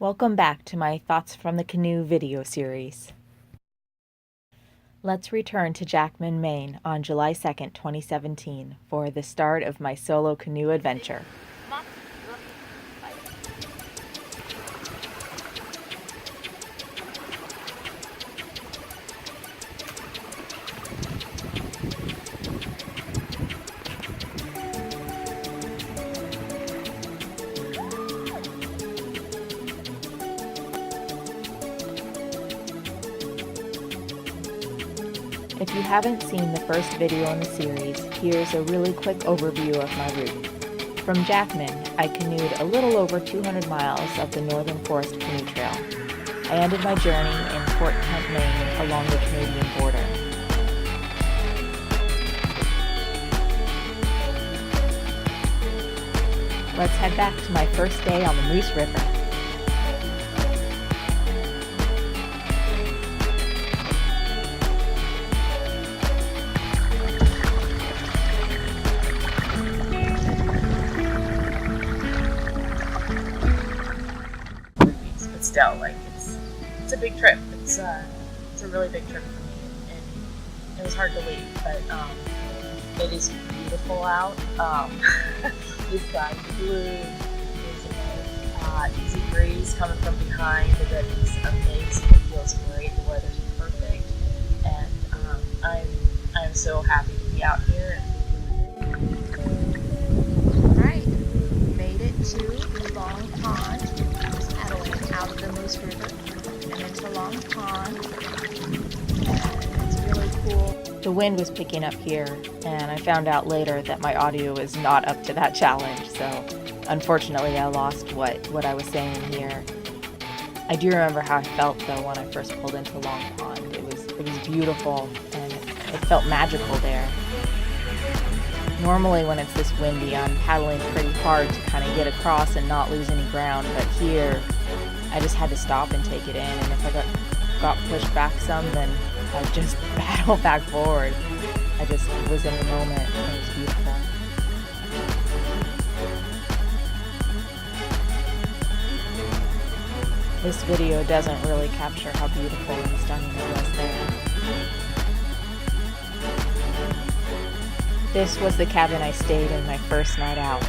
Welcome back to my Thoughts from the Canoe video series. Let's return to Jackman, Maine on July 2nd, 2017 for the start of my solo canoe adventure. If you haven't seen the first video in the series, here's a really quick overview of my route. From Jackman, I canoed a little over 200 miles of the Northern Forest Canoe Trail. I ended my journey in Fort Kent, Maine, along the Canadian border. Let's head back to my first day on the Moose River. Still, like it's a big trip. It's a really big trip for me, and it was hard to leave, but it is beautiful out. The sky's blue. There's a easy breeze coming from behind. The weather is amazing. It feels great. The weather's perfect, and I'm so happy to be out here. All right, made it to Long Pond. Out of the Moose River and into Long Pond, and it's really cool. The wind was picking up here, and I found out later that my audio is not up to that challenge, so unfortunately I lost what I was saying here. I do remember how I felt though when I first pulled into Long Pond. It was beautiful, and it felt magical there. Normally when it's this windy, I'm paddling pretty hard to kind of get across and not lose any ground, but here I just had to stop and take it in, and if I got pushed back some, then I just paddle back forward. I just was in the moment, and it was beautiful. This video doesn't really capture how beautiful and stunning it was there. This was the cabin I stayed in my first night out.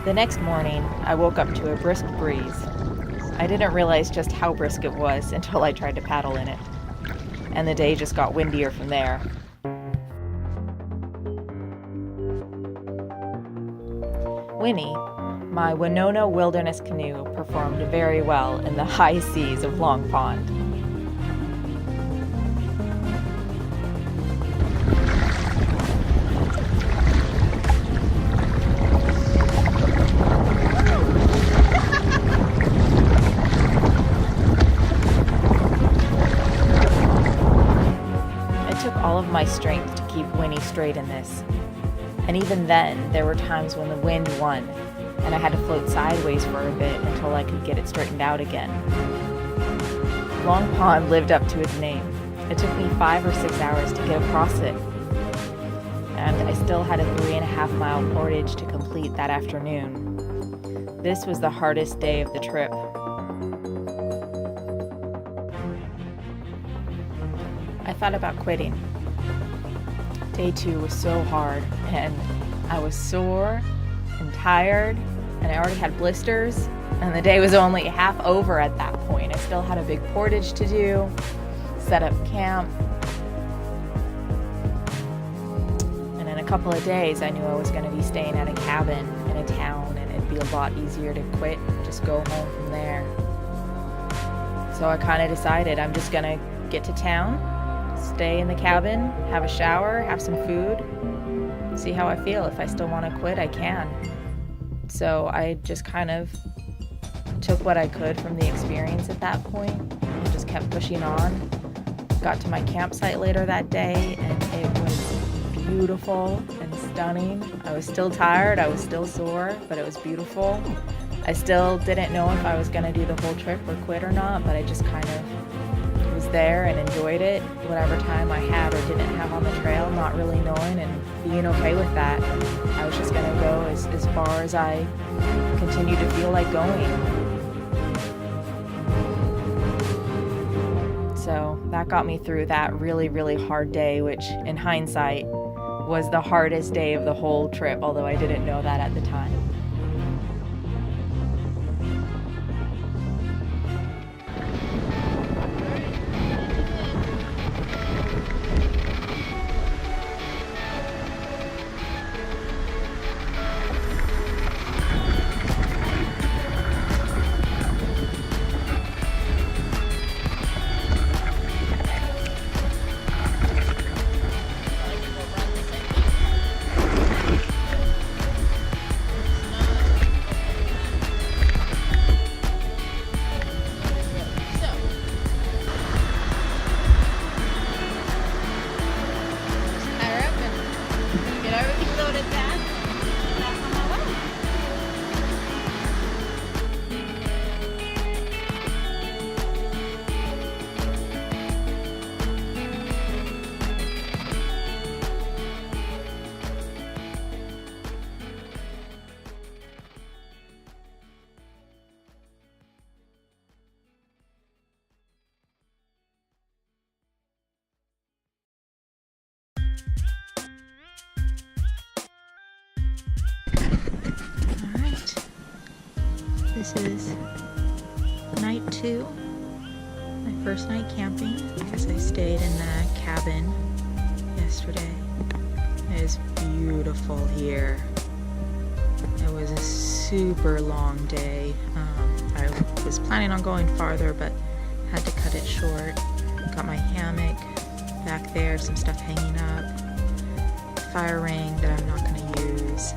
The next morning, I woke up to a brisk breeze. I didn't realize just how brisk it was until I tried to paddle in it, and the day just got windier from there. Winnie, my Winona wilderness canoe, performed very well in the high seas of Long Pond. My strength to keep Winnie straight in this. And even then, there were times when the wind won, and I had to float sideways for a bit until I could get it straightened out again. Long Pond lived up to its name. It took me 5 or 6 hours to get across it, and I still had a 3.5 mile portage to complete that afternoon. This was the hardest day of the trip. I thought about quitting. Day 2 was so hard, and I was sore and tired, and I already had blisters, and the day was only half over at that point. I still had a big portage to do, set up camp, and in a couple of days I knew I was going to be staying at a cabin in a town, and it'd be a lot easier to quit and just go home from there. So I kind of decided I'm just going to get to town, stay in the cabin, have a shower, have some food, see how I feel. If I still want to quit, I can. So I just kind of took what I could from the experience at that point and just kept pushing on. Got to my campsite later that day, and it was beautiful and stunning. I was still tired, I was still sore, but it was beautiful. I still didn't know if I was going to do the whole trip or quit or not, but I just kind of was there and enjoyed it whatever time I had or didn't have on the trail, not really knowing and being okay with that. I was just going to go as far as I continued to feel like going. So that got me through that really, really hard day, which in hindsight was the hardest day of the whole trip, although I didn't know that at the time. This is night 2, my first night camping, because I stayed in the cabin yesterday. It is beautiful here. It was a super long day. I was planning on going farther, but had to cut it short. Got my hammock back there, some stuff hanging up, fire ring that I'm not going to use.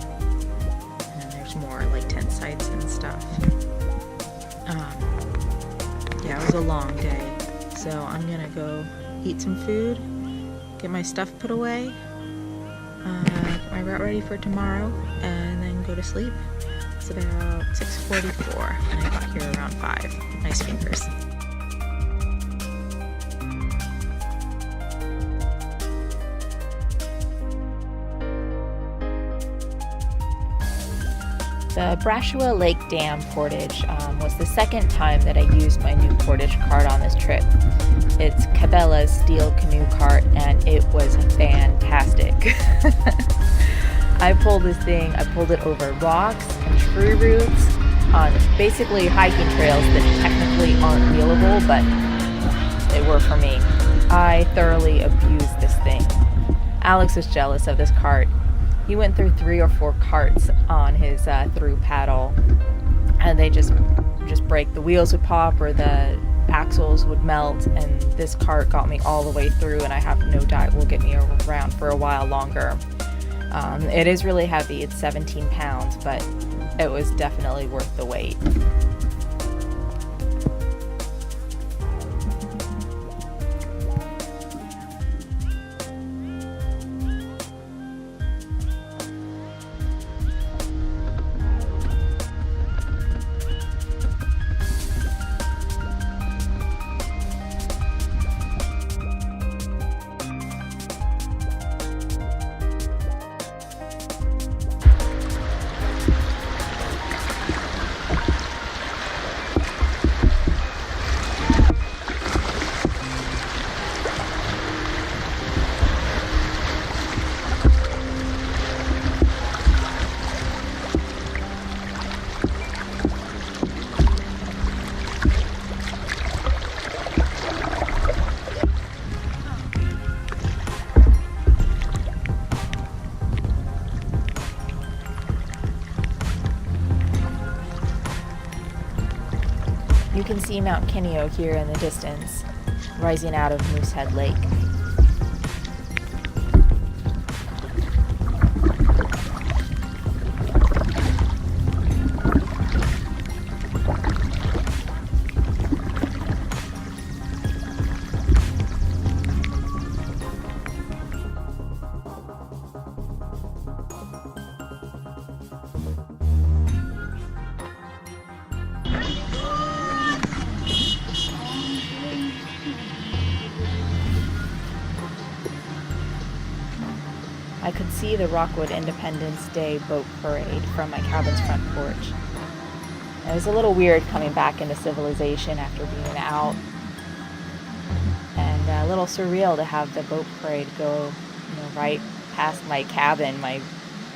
More like tent sites and stuff. Yeah, it was a long day, so I'm gonna go eat some food, get my stuff put away, get my route ready for tomorrow, and then go to sleep. It's about 6:44 and I got here around 5. Nice fingers. The Brashua Lake Dam Portage was the second time that I used my new Portage cart on this trip. It's Cabela's steel canoe cart and it was fantastic. I pulled this thing, I pulled it over rocks and tree roots on basically hiking trails that technically aren't wheelable, but they were for me. I thoroughly abused this thing. Alex was jealous of this cart. He went through 3 or 4 carts on his through paddle, and they just break. The wheels would pop or the axles would melt, and this cart got me all the way through, and I have no doubt will get me around for a while longer. It is really heavy. It's 17 pounds, but it was definitely worth the wait. You can see Mount Kineo here in the distance, rising out of Moosehead Lake. I could see the Rockwood Independence Day boat parade from my cabin's front porch. It was a little weird coming back into civilization after being out, and a little surreal to have the boat parade go, right past my cabin. My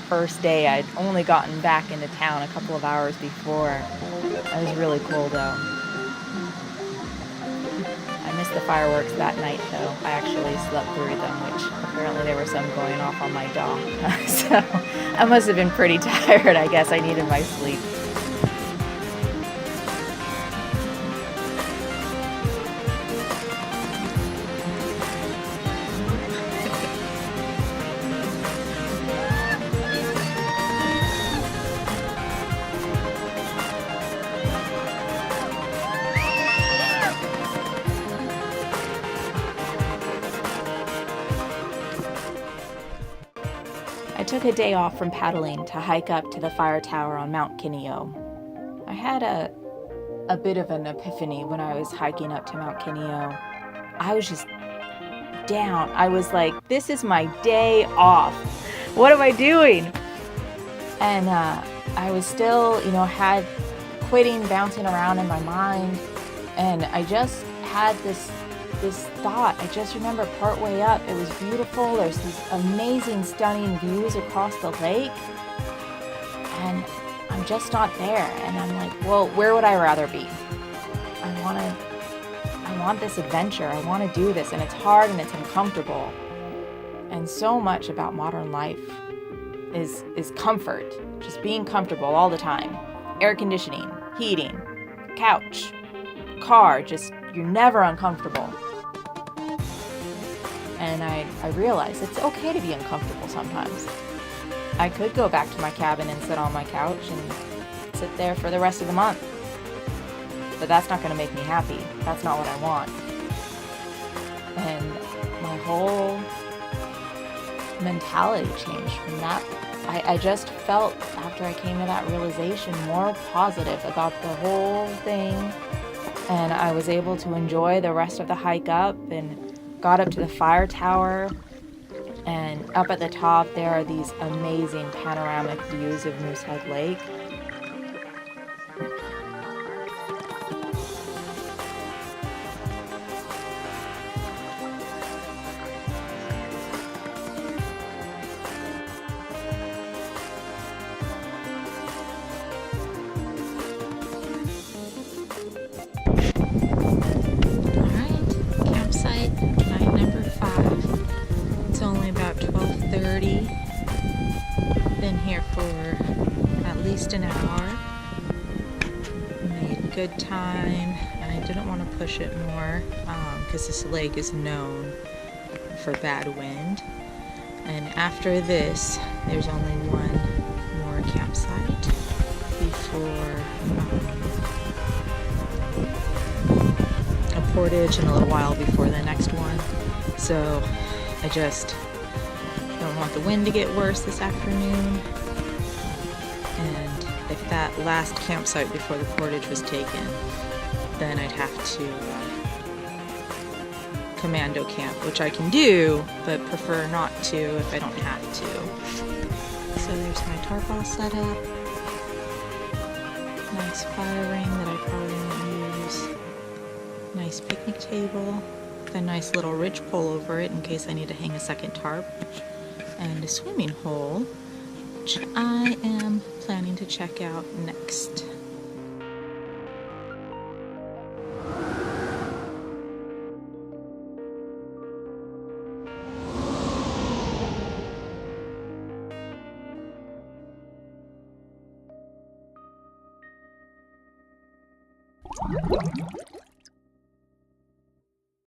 first day, I'd only gotten back into town a couple of hours before. It was really cool, though. I missed the fireworks that night, though. I actually slept through them, which apparently there were some going off on my dock. So I must have been pretty tired. I guess I needed my sleep. I took a day off from paddling to hike up to the fire tower on Mount Kineo. I had a bit of an epiphany when I was hiking up to Mount Kineo. I was just down. I was like, this is my day off. What am I doing? And I was still, had quitting bouncing around in my mind. And I just had this thought. I just remember partway up, it was beautiful. There's these amazing, stunning views across the lake. And I'm just not there. And I'm like, well, where would I rather be? I want this adventure. I want to do this. And it's hard and it's uncomfortable. And so much about modern life is comfort. Just being comfortable all the time. Air conditioning, heating, couch, car, just you're never uncomfortable. And I realized it's okay to be uncomfortable sometimes. I could go back to my cabin and sit on my couch and sit there for the rest of the month. But that's not going to make me happy. That's not what I want. And my whole mentality changed from that. I just felt, after I came to that realization, more positive about the whole thing. And I was able to enjoy the rest of the hike up and got up to the fire tower. And up at the top, there are these amazing panoramic views of Moosehead Lake. Been here for at least an hour. Made good time, and I didn't want to push it more because this lake is known for bad wind. And after this, there's only one more campsite before a Portage, and a little while before the next one. So I just don't want the wind to get worse this afternoon. And if that last campsite before the Portage was taken, then I'd have to commando camp, which I can do, but prefer not to if I don't have to. So there's my tarp all set up. Nice fire ring that I probably won't use. Nice picnic table. A nice little ridge pole over it in case I need to hang a second tarp. And a swimming hole, which I am planning to check out next.